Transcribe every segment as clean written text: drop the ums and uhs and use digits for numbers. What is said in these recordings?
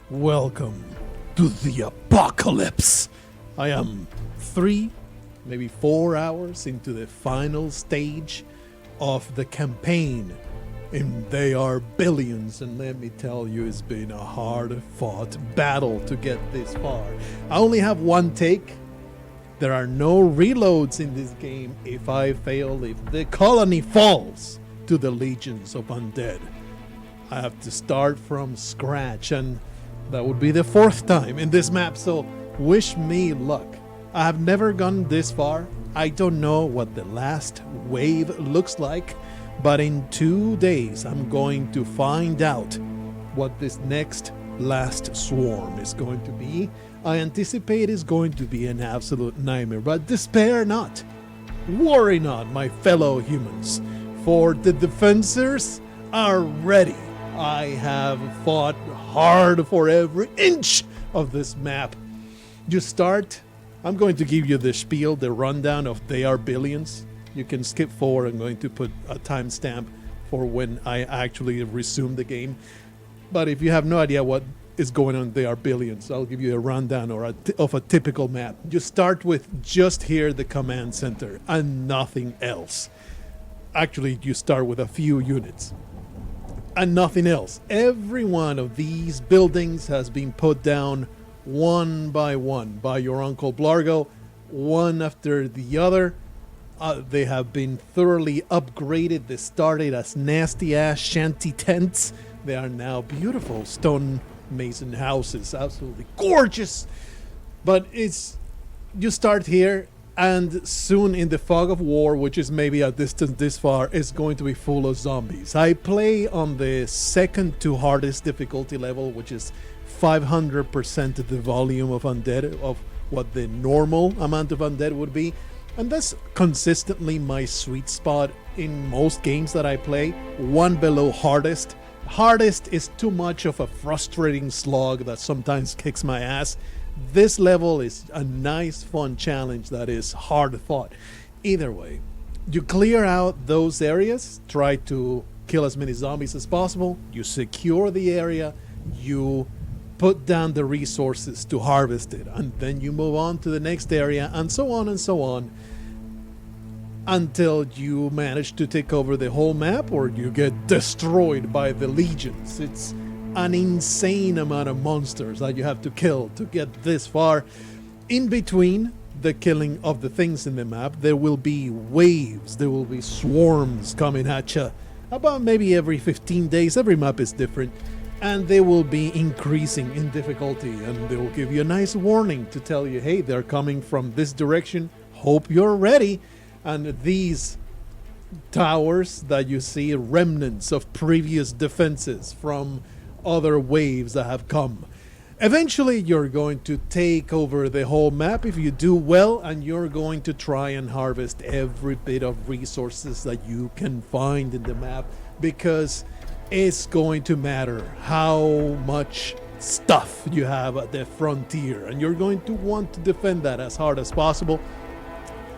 Welcome to the apocalypse. I am 3, maybe 4 hours into the final stage of the campaign. And they are billions, and let me tell you, it's been a hard-fought battle to get this far. I only have one take. There are no reloads in this game. If I fail, if the colony falls to the legions of undead, I have to start from scratch, and that would be the 4th time in this map, so wish me luck. I have never gone this far. I don't know what the last wave looks like, but in 2 days I'm going to find out what this next last swarm is going to be. I anticipate it's going to be an absolute nightmare, but despair not. Worry not, my fellow humans, for the defenders are ready. I have fought hard for every inch of this map. You start, I'm going to give you the spiel, the rundown of They Are Billions. You can skip forward. I'm going to put a timestamp for when I actually resume the game. But if you have no idea what is going on, They Are Billions, I'll give you a rundown of a typical map. You start with just here, the command center, and nothing else. Actually, you start with a few units and nothing else. Every one of these buildings has been put down one by your Uncle Blargo, one after the other. They have been thoroughly upgraded. They started as nasty-ass shanty tents. They are now beautiful stone mason houses, absolutely gorgeous. But you start here, and soon in the fog of war, which is maybe a distance this far, is going to be full of zombies. I play on the second to hardest difficulty level, which is 500% of the volume of undead, of what the normal amount of undead would be. And that's consistently my sweet spot in most games that I play. One below hardest. Hardest is too much of a frustrating slog that sometimes kicks my ass. This level is a nice, fun challenge that is hard fought. Either way, you clear out those areas, try to kill as many zombies as possible, you secure the area, you put down the resources to harvest it, and then you move on to the next area, and so on, until you manage to take over the whole map or you get destroyed by the legions. It's an insane amount of monsters that you have to kill to get this far. In between the killing of the things in the map, there will be waves, there will be swarms coming at you about maybe every 15 days. Every map is different, and they will be increasing in difficulty, and they will give you a nice warning to tell you, hey, they're coming from this direction, hope you're ready. And these towers that you see, remnants of previous defenses from other waves that have come. Eventually you're going to take over the whole map if you do well, and you're going to try and harvest every bit of resources that you can find in the map, because it's going to matter how much stuff you have at the frontier, and you're going to want to defend that as hard as possible.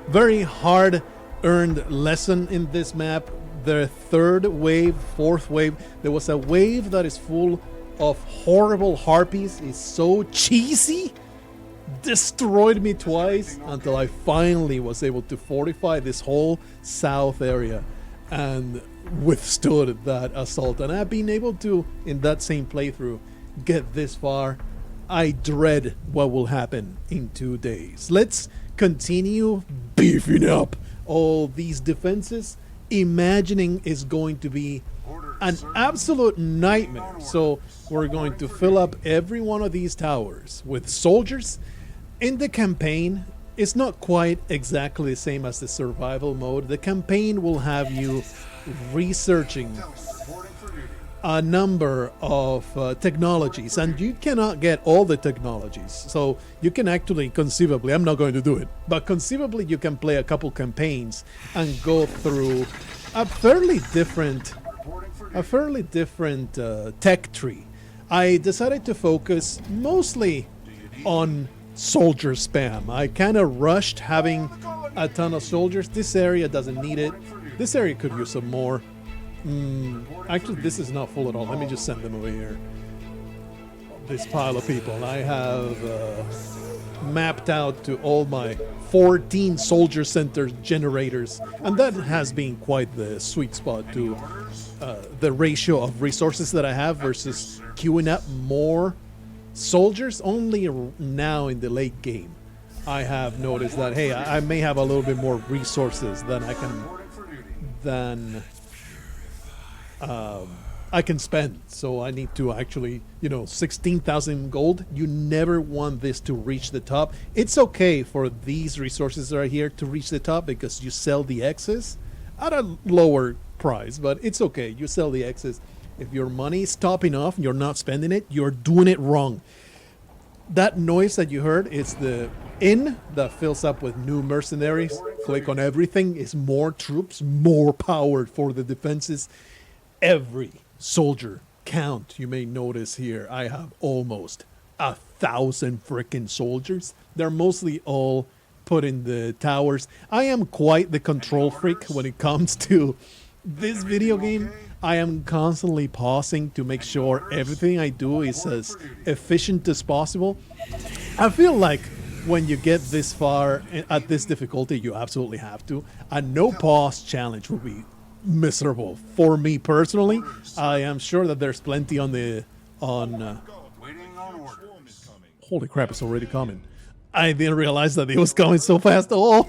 Very hard earned lesson in this map. The 3rd wave, 4th wave, there was a wave that is full of horrible harpies. It's so cheesy. Destroyed me twice until I finally was able to fortify this whole south area and withstood that assault. And I've been able to, in that same playthrough, get this far. I dread what will happen in 2 days. Let's continue beefing up all these defenses. Imagining is going to be an absolute nightmare. So we're going to fill up every one of these towers with soldiers. In the campaign, it's not quite exactly the same as the survival mode. The campaign will have you researching a number of technologies, and you cannot get all the technologies. So you can actually conceivably, I'm not going to do it, but conceivably you can play a couple campaigns and go through a fairly different tech tree. I decided to focus mostly on soldier spam. I kind of rushed having a ton of soldiers. This area doesn't need it. This area could use some more. Actually, this is not full at all. Let me just send them over here. this pile of people. I have mapped out to all my 14 soldier center generators, and that has been quite the sweet spot to the ratio of resources that I have versus queuing up more soldiers. Only now in the late game I have noticed that, hey, I may have a little bit more resources than I can spend. So I need to actually, 16,000 gold. You never want this to reach the top. It's okay for these resources right here to reach the top because you sell the excess at a lower price, but it's okay. You sell the excess. If your money is topping off and you're not spending it, you're doing it wrong. That noise that you heard is the inn that fills up with new mercenaries. Click on everything. Is more troops, more power for the defenses. Every soldier count. You may notice here I have almost 1,000 freaking soldiers. They're mostly all put in the towers. I am quite the control freak when it comes to this video game. I am constantly pausing to make sure everything I do is as efficient as possible. I feel like when you get this far at this difficulty, you absolutely have to. A no pause challenge will be miserable for me personally. I am sure that there's plenty on holy crap, it's already coming. I didn't realize that it was coming so fast. Oh,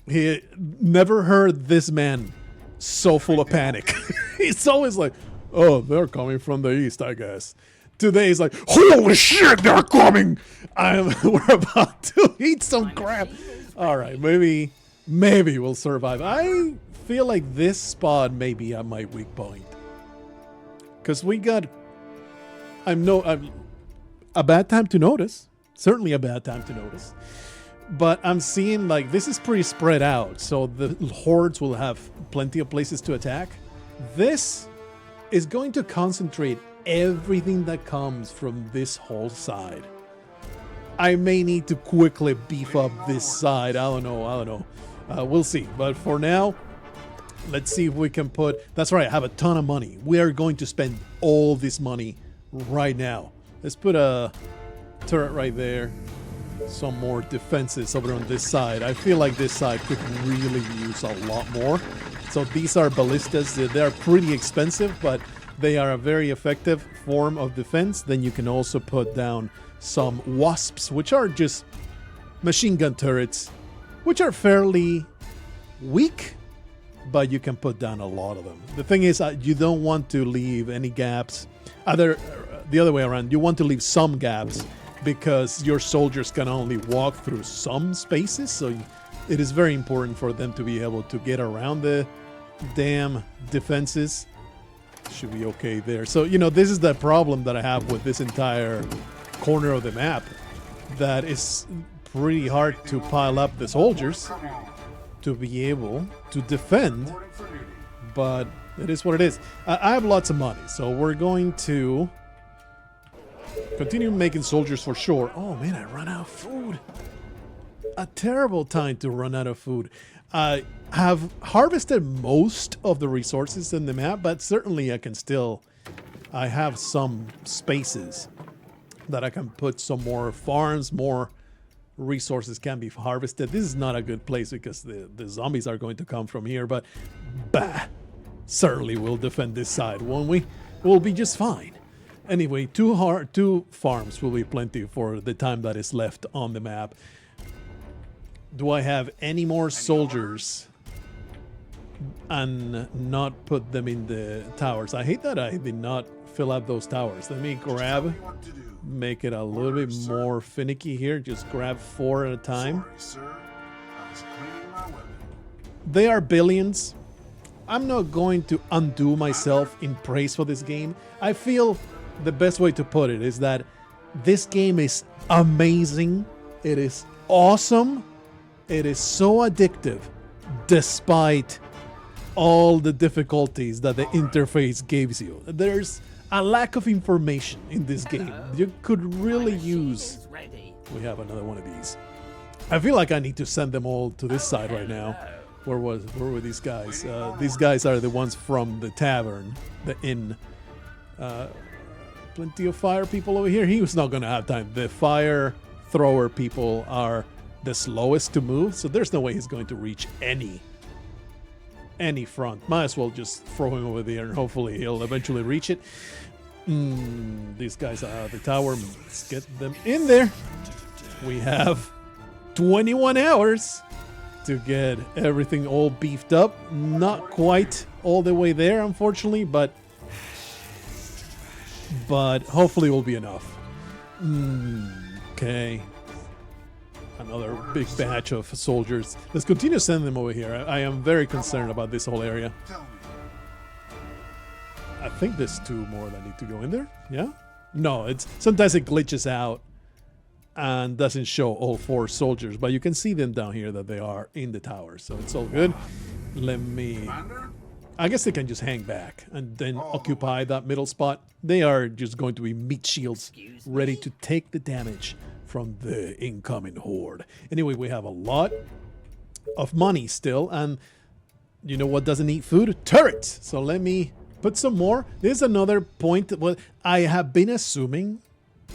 he never heard this man so full of panic. He's always like, oh, they're coming from the east, I guess. Today he's like, holy shit, they're coming. We're about to eat some crap. All right, maybe we'll survive. I feel like this spot may be at my weak point, because we got a bad time to notice, certainly a bad time to notice, but I'm seeing like this is pretty spread out, so the hordes will have plenty of places to attack. This is going to concentrate everything that comes from this whole side. I may need to quickly beef up this side. I don't know. We'll see, but for now, let's see if we can put... That's right, I have a ton of money. We are going to spend all this money right now. Let's put a turret right there. Some more defenses over on this side. I feel like this side could really use a lot more. So these are ballistas. They're pretty expensive, but they are a very effective form of defense. Then you can also put down some wasps, which are just machine gun turrets, which are fairly weak, but you can put down a lot of them. The thing is, you don't want to leave any gaps. The other way around, you want to leave some gaps because your soldiers can only walk through some spaces. So it is very important for them to be able to get around the damn defenses. Should be okay there. So, this is the problem that I have with this entire corner of the map. That is pretty hard to pile up the soldiers to be able to defend, but it is what it is. I have lots of money, so we're going to continue making soldiers for sure. Oh man, I run out of food. A terrible time to run out of food. I have harvested most of the resources in the map, but certainly I have some spaces that I can put some more farms, more resources can be harvested. This is not a good place because the zombies are going to come from here, but certainly we'll defend this side, won't we? We'll be just fine. Anyway, two farms will be plenty for the time that is left on the map. Do I have any more soldiers and not put them in the towers? I hate that I did not fill up those towers. Let me make it a little bit more finicky here. Just grab 4 at a time. They are billions. I'm not going to undo myself in praise for this game. I feel the best way to put it is that this game is amazing. It is awesome. It is so addictive despite all the difficulties that the interface gives you. There's a lack of information in this game. You could really use... We have another one of these. I feel like I need to send them all to this side right now. Where were these guys? These guys are the ones from the tavern, the inn. plenty of fire people over here. He was not going to have time. The fire thrower people are the slowest to move, so there's no way he's going to reach any front. Might as well just throw him over there and hopefully he'll eventually reach it. These guys are out of the tower. Let's get them in there. We have 21 hours to get everything all beefed up. Not quite all the way there, unfortunately, but hopefully it will be enough. Okay. Another big batch of soldiers. Let's continue sending them over here. I am very concerned about this whole area. I think there's 2 more that need to go in there. Yeah? No, sometimes it glitches out and doesn't show all 4 soldiers, but you can see them down here that they are in the tower, so it's all good. I guess they can just hang back and then occupy that middle spot. They are just going to be meat shields ready to take the damage from the incoming horde. Anyway, we have a lot of money still, and you know what doesn't eat food? Turrets! So let me put some more. There's another point. Well, I have been assuming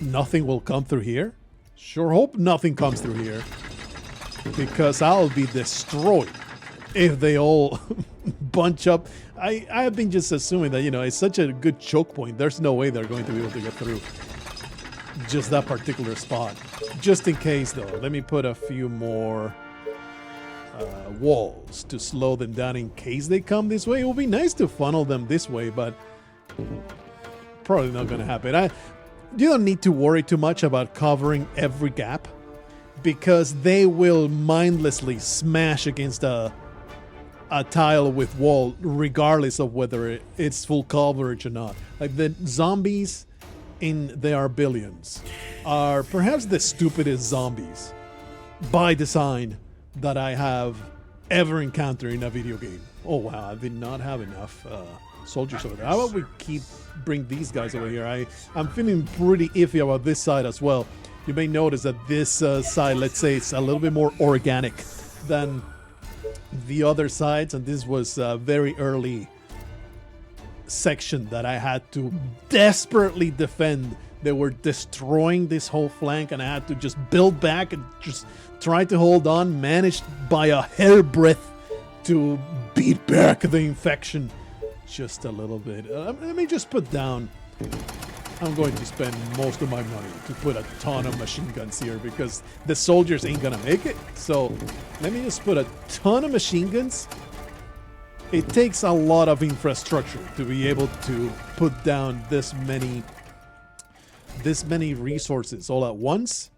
nothing will come through here. Sure hope nothing comes through here, because I'll be destroyed if they all bunch up. I have been just assuming that, you know, it's such a good choke point. There's no way they're going to be able to get through just that particular spot. Just in case, though, let me put a few more walls to slow them down in case they come this way. It would be nice to funnel them this way, but probably not going to happen. You don't need to worry too much about covering every gap, because they will mindlessly smash against a tile with wall regardless of whether it's full coverage or not. Like the zombies in There Are Billions are perhaps the stupidest zombies by design that I have ever encountered in a video game. Oh wow, I did not have enough soldiers over there. How about we bring these guys over here? I'm feeling pretty iffy about this side as well. You may notice that this side, let's say, it's a little bit more organic than the other sides, and this was a very early section that I had to desperately defend. They were destroying this whole flank, and I had to just build back and just try to hold on. Managed by a hairbreadth to beat back the infection just a little bit. Let me just put down. I'm going to spend most of my money to put a ton of machine guns here, because the soldiers ain't gonna make it. So let me just put a ton of machine guns. It takes a lot of infrastructure to be able to put down this many resources all at once.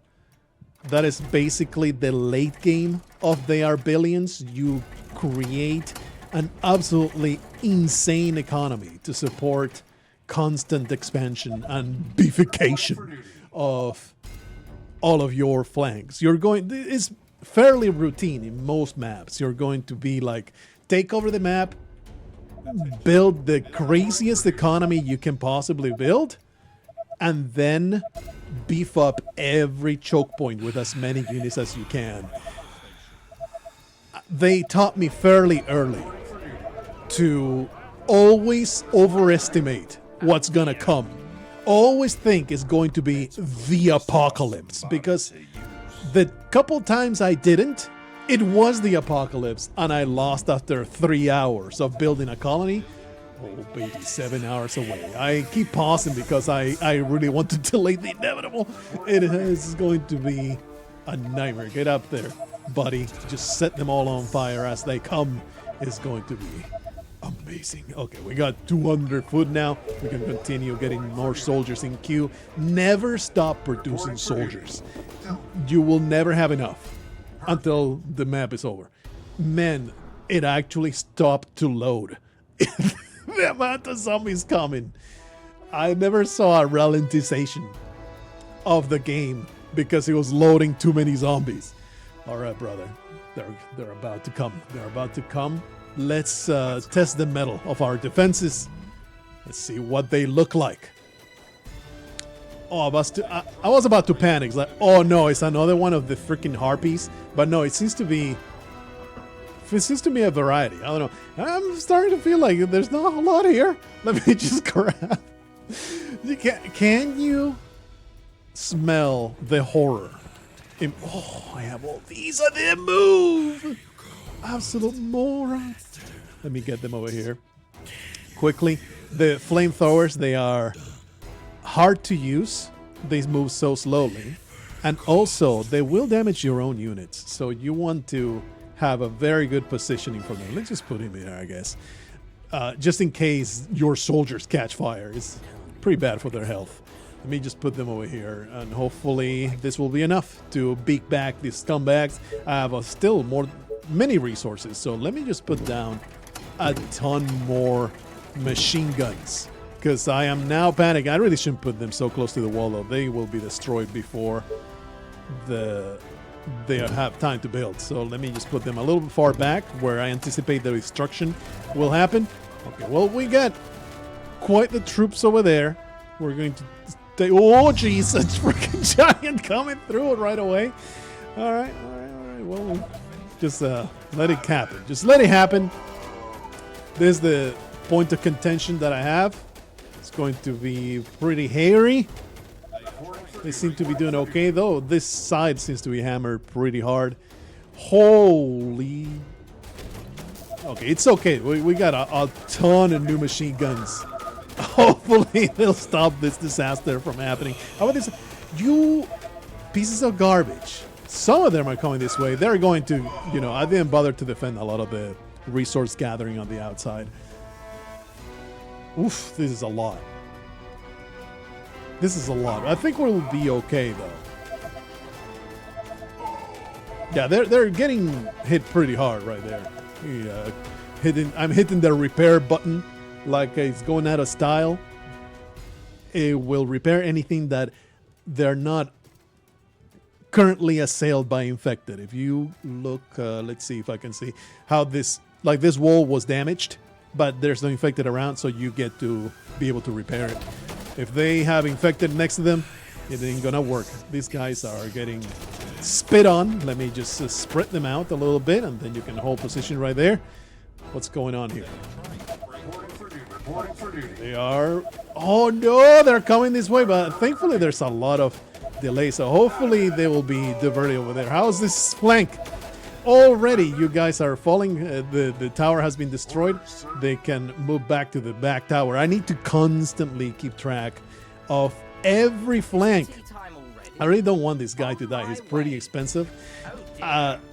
That is basically the late game of They Are Billions. You create an absolutely insane economy to support constant expansion and beefication of all of your flanks. It's fairly routine in most maps. You're going to be like, take over the map, build the craziest economy you can possibly build, and then beef up every choke point with as many units as you can. They taught me fairly early to always overestimate what's gonna come. Always think it's going to be the apocalypse, because the couple times I didn't, it was the apocalypse, and I lost after 3 hours of building a colony. Oh baby, 7 hours away. I keep pausing because I really want to delay the inevitable. It is going to be a nightmare. Get up there, buddy. Just set them all on fire as they come. It's going to be amazing. Okay, we got 200 food now. We can continue getting more soldiers in queue. Never stop producing soldiers. You will never have enough until the map is over. Man, it actually stopped to load. The amount of zombies coming. I never saw a ralentization of the game because it was loading too many zombies. All right, brother. They're about to come. They're about to come. Let's test the mettle of our defenses. Let's see what they look like. Oh, I was about to panic. It's like, oh no, it's another one of the freaking harpies. But no, it seems to be a variety. I don't know. I'm starting to feel like there's not a lot here. Let me just grab Can you smell the horror? Oh, I have all these. I didn't move. Absolute moron. Let me get them over here quickly. The flamethrowers, they are hard to use. They move so slowly. And also, they will damage your own units. So you want to have a very good positioning for them. Let's just put him there, I guess. Just in case your soldiers catch fire. It's pretty bad for their health. Let me just put them over here. And hopefully this will be enough to beat back these scumbags. I have still many resources. So let me just put down a ton more machine guns. Because I am now panicking. I really shouldn't put them so close to the wall, though. They will be destroyed before they have time to build. So let me just put them a little bit far back where I anticipate the destruction will happen. Okay, well, we got quite the troops over there. We're going to take... Oh, jeez, a freaking giant coming through it right away. All right. Well, just let it happen. Just let it happen. There's the point of contention that I have. It's going to be pretty hairy. They seem to be doing okay, though. This side seems to be hammered pretty hard. Holy... Okay, it's okay. We got a ton of new machine guns. Hopefully they'll stop this disaster from happening. How about this? You pieces of garbage. Some of them are coming this way. They're going to, I didn't bother to defend a lot of the resource gathering on the outside. Oof, this is a lot. This is a lot. I think we'll be okay, though. Yeah, they're getting hit pretty hard right there. I'm hitting the repair button like it's going out of style. It will repair anything that they're not currently assailed by infected. If you look, let's see if I can see how this wall was damaged, but there's no infected around, so you get to be able to repair it. If they have infected next to them, it ain't gonna work. These guys are getting spit on. Let me just spread them out a little bit, and then you can hold position right there. What's going on here? They are... Oh no, they're coming this way, but thankfully there's a lot of delay, so hopefully they will be diverted over there. How's this flank? Already you guys are falling. The tower has been destroyed. They can move back to the back tower. I need to constantly keep track of every flank. I really don't want this guy to die. He's pretty expensive.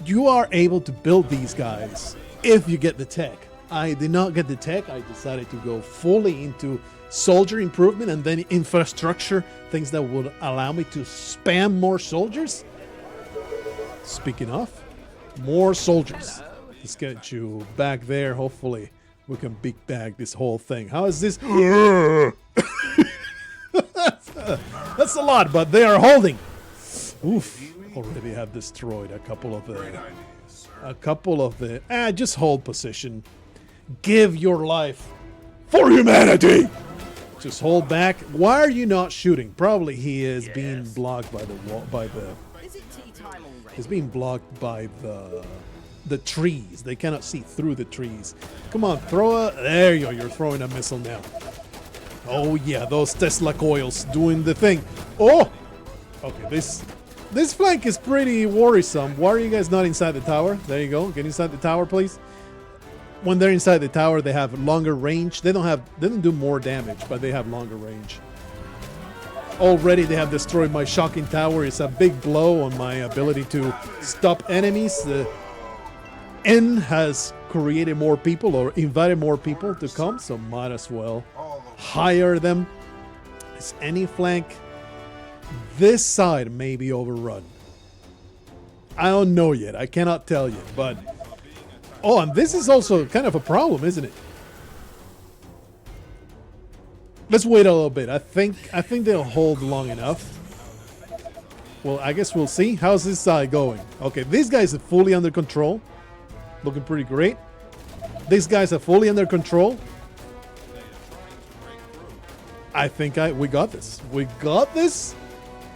You are able to build these guys if you get the tech. I did not get the tech. I decided to go fully into soldier improvement and then infrastructure, things that would allow me to spam more soldiers. Speaking of, more soldiers. Let's get you back there. Hopefully we can beat back this whole thing. How is this? That's a lot, but they are holding. Oof. Already have destroyed a couple of the... just hold position. Give your life for humanity. Just hold back. Why are you not shooting? Probably he is being blocked by the wall, He's being blocked by the trees. They cannot see through the trees. Come on, there you go. You're throwing a missile now. Oh yeah, those Tesla coils doing the thing. Oh, okay. This flank is pretty worrisome. Why are you guys not inside the tower? There you go. Get inside the tower, please. When they're inside the tower, they have longer range. They don't do more damage, but they have longer range. Already they have destroyed my shocking tower. It's a big blow on my ability to stop enemies. The N has created more people or invited more people to come, so might as well hire them. Is any flank? This side may be overrun. I don't know yet. I cannot tell you, but... Oh, and this is also kind of a problem, isn't it? Let's wait a little bit. I think they'll hold long enough. Well, I guess we'll see. How's this side going? Okay, these guys are fully under control. Looking pretty great. These guys are fully under control. I think we got this. We got this.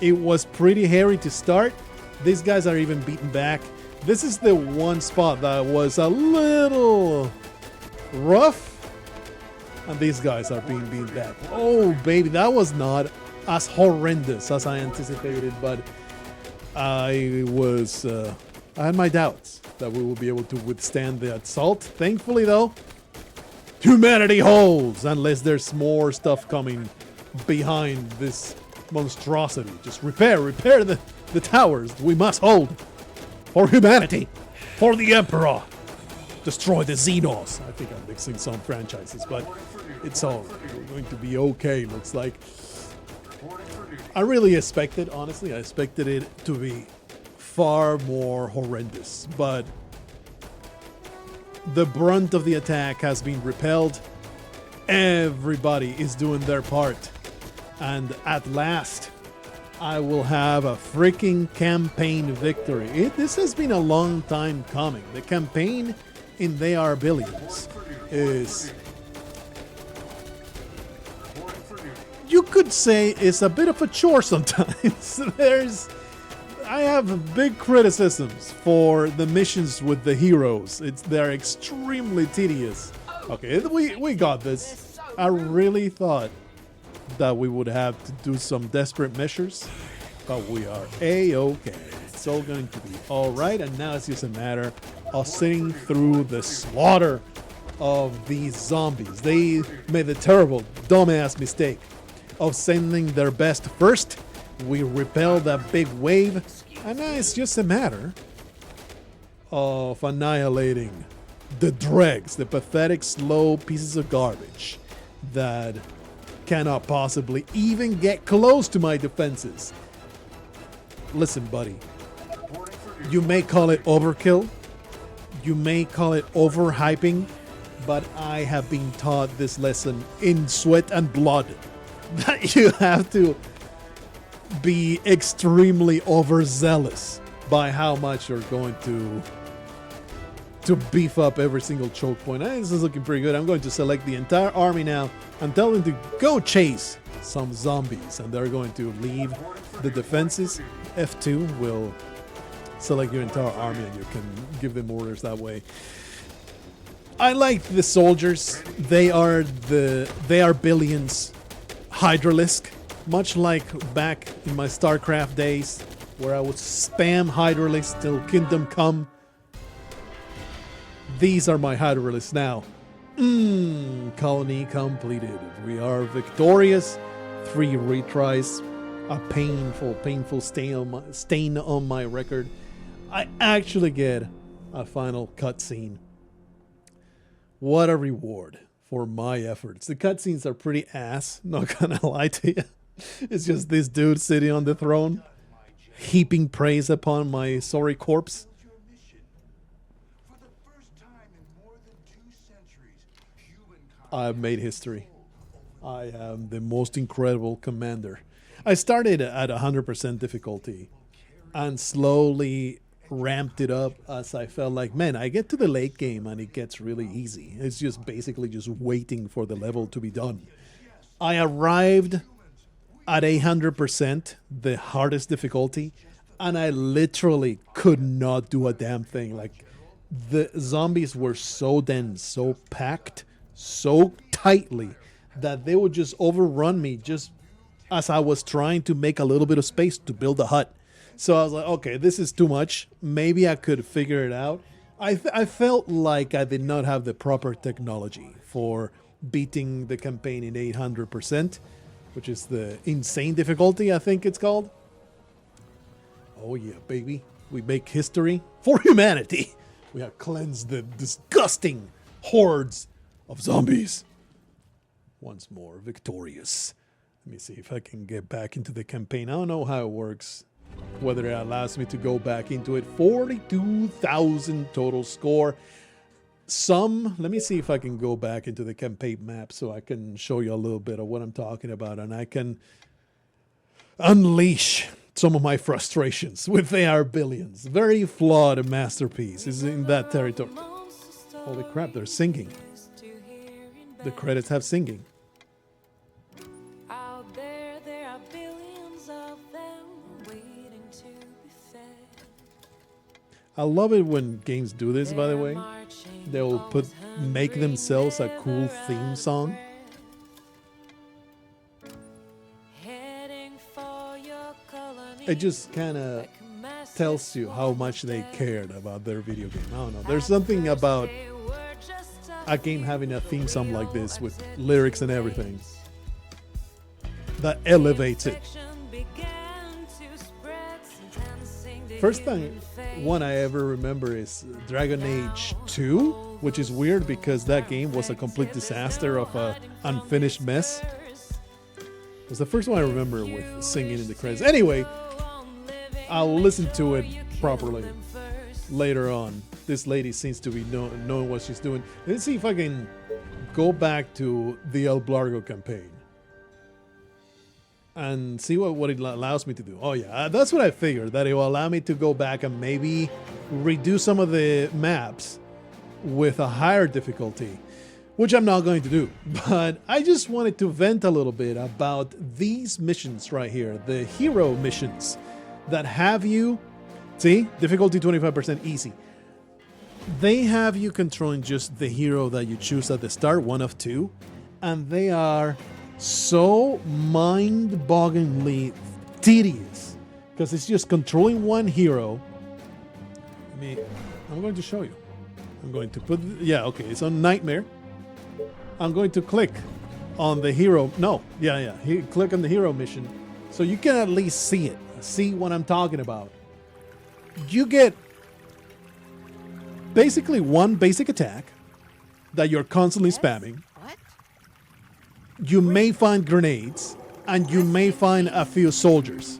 It was pretty hairy to start. These guys are even beaten back. This is the one spot that was a little rough. And these guys are being beat back. Oh, baby, that was not as horrendous as I anticipated, but I had my doubts that we will be able to withstand the assault. Thankfully, though, humanity holds, unless there's more stuff coming behind this monstrosity. Just repair the towers. We must hold. For humanity. For the Emperor. Destroy the Xenos. I think I'm mixing some franchises, but it's all going to be okay, looks like. I really expected, honestly, I expected it to be far more horrendous, but the brunt of the attack has been repelled. Everybody is doing their part. And at last, I will have a freaking campaign victory. This has been a long time coming. The campaign in They Are Billions is, you could say, is a bit of a chore sometimes. I have big criticisms for the missions with the heroes. They're extremely tedious. Okay, we got this. I really thought that we would have to do some desperate measures, but we are a-okay. It's all going to be all right, and now it's just a matter of sitting through the slaughter of these zombies. They made the terrible, dumbass mistake of sending their best first. We repel that big wave, and now it's just a matter of annihilating the dregs, the pathetic, slow pieces of garbage that cannot possibly even get close to my defenses. Listen, buddy, you may call it overkill, you may call it overhyping, but I have been taught this lesson in sweat and blood, that you have to be extremely overzealous by how much you're going to beef up every single choke point. This is looking pretty good. I'm going to select the entire army now and tell them to go chase some zombies, and they're going to leave the defenses. F2 will select your entire army, and you can give them orders that way. I like the soldiers. They are Billions Hydralisk, much like back in my StarCraft days, where I would spam Hydralisk till Kingdom Come. These are my Hydralisks now. Colony completed. We are victorious. 3 retries. A painful stain on my record. I actually get a final cutscene. What a reward for my efforts. The cutscenes are pretty ass, not gonna lie to you. It's just this dude sitting on the throne, heaping praise upon my sorry corpse. I've made history. I am the most incredible commander. I started at 100% difficulty and slowly ramped it up as I felt like, man, I get to the late game and it gets really easy. It's just basically just waiting for the level to be done. I arrived at 100%, the hardest difficulty, and I literally could not do a damn thing. Like, the zombies were so dense, so packed, so tightly that they would just overrun me just as I was trying to make a little bit of space to build a hut. So I was like, okay, this is too much. Maybe I could figure it out. I felt like I did not have the proper technology for beating the campaign in 800%, which is the insane difficulty, I think it's called. Oh yeah, baby. We make history for humanity. We have cleansed the disgusting hordes of zombies. Once more victorious. Let me see if I can get back into the campaign. I don't know how it works, whether it allows me to go back into it. 42,000 total score. Let me see if I can go back into the campaign map so I can show you a little bit of what I'm talking about, and I can unleash some of my frustrations with They Are Billions. Very flawed masterpiece is in that territory. Holy crap, they're singing. The credits have singing. Out there are billions of them waiting to be fed. I love it when games do this, by the way. They'll make themselves a cool theme song it just kind of tells you how much they cared about their video game. I don't know. There's something about a game having a theme song like this with lyrics and everything that elevates it. First one I ever remember is Dragon Age 2, which is weird because that game was a complete disaster of a unfinished mess. It was the first one I remember with singing in the credits. Anyway, I'll listen to it properly later on. This lady seems to be knowing what she's doing. Let's see if I can go back to the El Blargo campaign and see what it allows me to do. Oh yeah, that's what I figured, that it will allow me to go back and maybe redo some of the maps with a higher difficulty, which I'm not going to do. But I just wanted to vent a little bit about these missions right here, the hero missions that have you, see, difficulty 25% easy. They have you controlling just the hero that you choose at the start, one of two, and they are so mind-bogglingly tedious because it's just controlling one hero. I'm going to show you. I'm going to put, yeah, okay, it's on Nightmare. I'm going to click on the hero. No, yeah. Click on the hero mission so you can at least see it. See what I'm talking about. You get basically one basic attack that you're constantly spamming. You may find grenades, and you may find a few soldiers.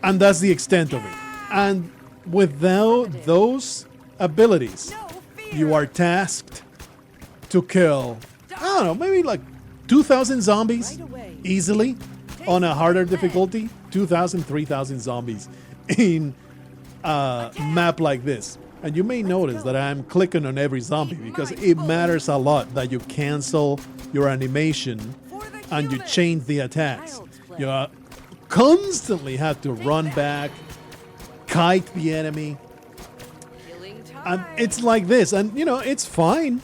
And that's the extent of it. And without those abilities, you are tasked to kill, I don't know, maybe like 2,000 zombies easily on a harder difficulty. 2,000, 3,000 zombies in a map like this. And you may notice that I'm clicking on every zombie because it matters a lot that you cancel your animation and you change the attacks. You constantly have to run back, kite the enemy. And it's like this. And, you know, it's fine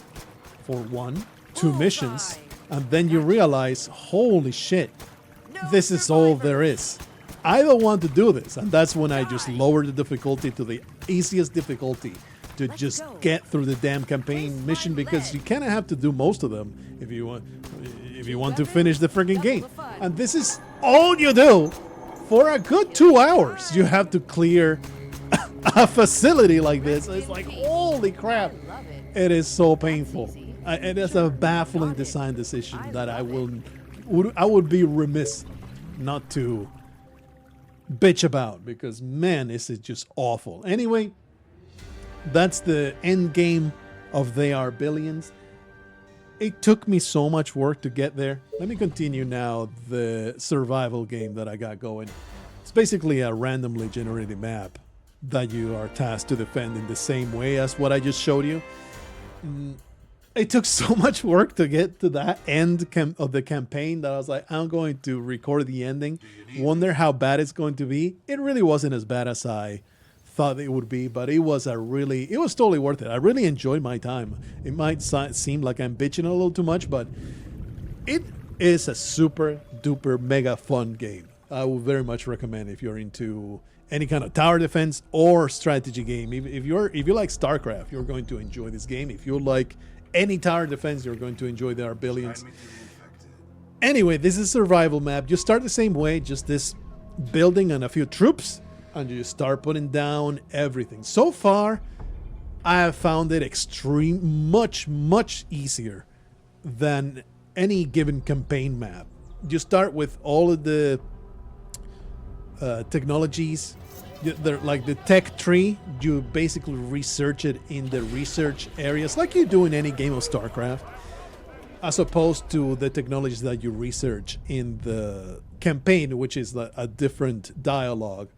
for 1, 2 missions. And then you realize, holy shit, this is all there is. I don't want to do this. And that's when I just lower the difficulty to the easiest difficulty to just get through the damn campaign mission, because you kind of have to do most of them if you want to finish the freaking game. And this is all you do for a good 2 hours. You have to clear a facility like this. It's like, holy crap. It is so painful. It is a baffling design decision that I would be remiss not to bitch about, because man, is it just awful. Anyway, that's the end game of They Are Billions. It took me so much work to get there. Let me continue now the survival game that I got going. It's basically a randomly generated map that you are tasked to defend in the same way as what I just showed you. It took so much work to get to that end of the campaign that I was like, I'm going to record the ending. Wonder how bad it's going to be. It really wasn't as bad as I thought it would be, but it was totally worth it. I really enjoyed my time. It might seem like I'm bitching a little too much, but it is a super duper mega fun game. I would very much recommend if you're into any kind of tower defense or strategy game. If you like StarCraft, you're going to enjoy this game. If you like any tower defense, you're going to enjoy There Are Billions. Anyway, this is a survival map. You start the same way, just this building and a few troops, and you start putting down everything. So far, I have found it much easier than any given campaign map. You start with all of the technologies. They're like the tech tree. You basically research it in the research areas like you do in any game of StarCraft, as opposed to the technologies that you research in the campaign, which is a different dialogue.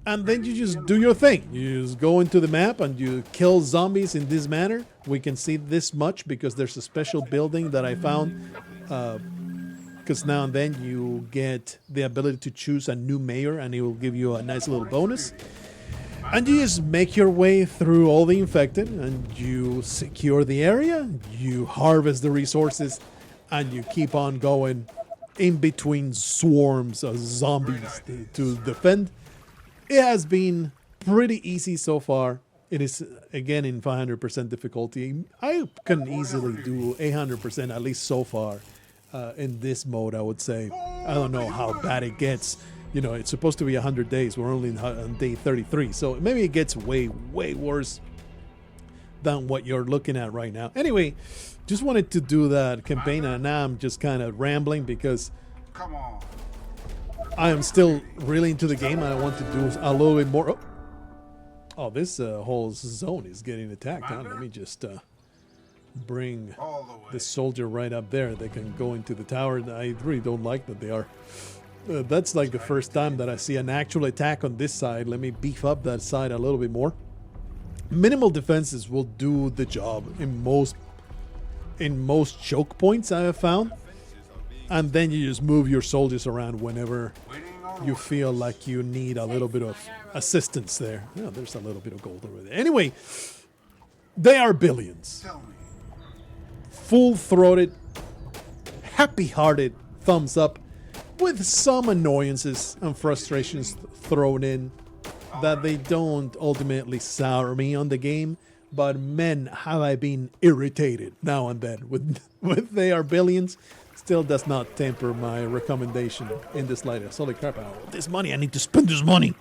And then you just do your thing. You just go into the map and you kill zombies in this manner. We can see this much because there's a special building that I found, because now and then you get the ability to choose a new mayor and it will give you a nice little bonus. And you just make your way through all the infected and you secure the area, you harvest the resources, and you keep on going in between swarms of zombies to defend. It has been pretty easy so far. It is, again, in 500% difficulty. I can easily do 800% at least so far in this mode, I would say. I don't know how bad it gets. You know, it's supposed to be 100 days. We're only on day 33. So maybe it gets way, way worse than what you're looking at right now. Anyway, just wanted to do that campaign, and now I'm just kind of rambling because I am still really into the game. I want to do a little bit more. Oh, this whole zone is getting attacked. Huh? Let me just bring this soldier right up there. They can go into the tower. I really don't like that they are. That's like the first time that I see an actual attack on this side. Let me beef up that side a little bit more. Minimal defenses will do the job in most choke points I have found. And then you just move your soldiers around whenever you feel like you need a little bit of assistance there. Oh, there's a little bit of gold over there. Anyway, they are billions. Full-throated, happy-hearted thumbs up with some annoyances and frustrations thrown in that they don't ultimately sour me on the game. But man, have I been irritated now and then with they are billions. Still does not temper my recommendation in the slightest. Holy crap, I want this money. I need to spend this money.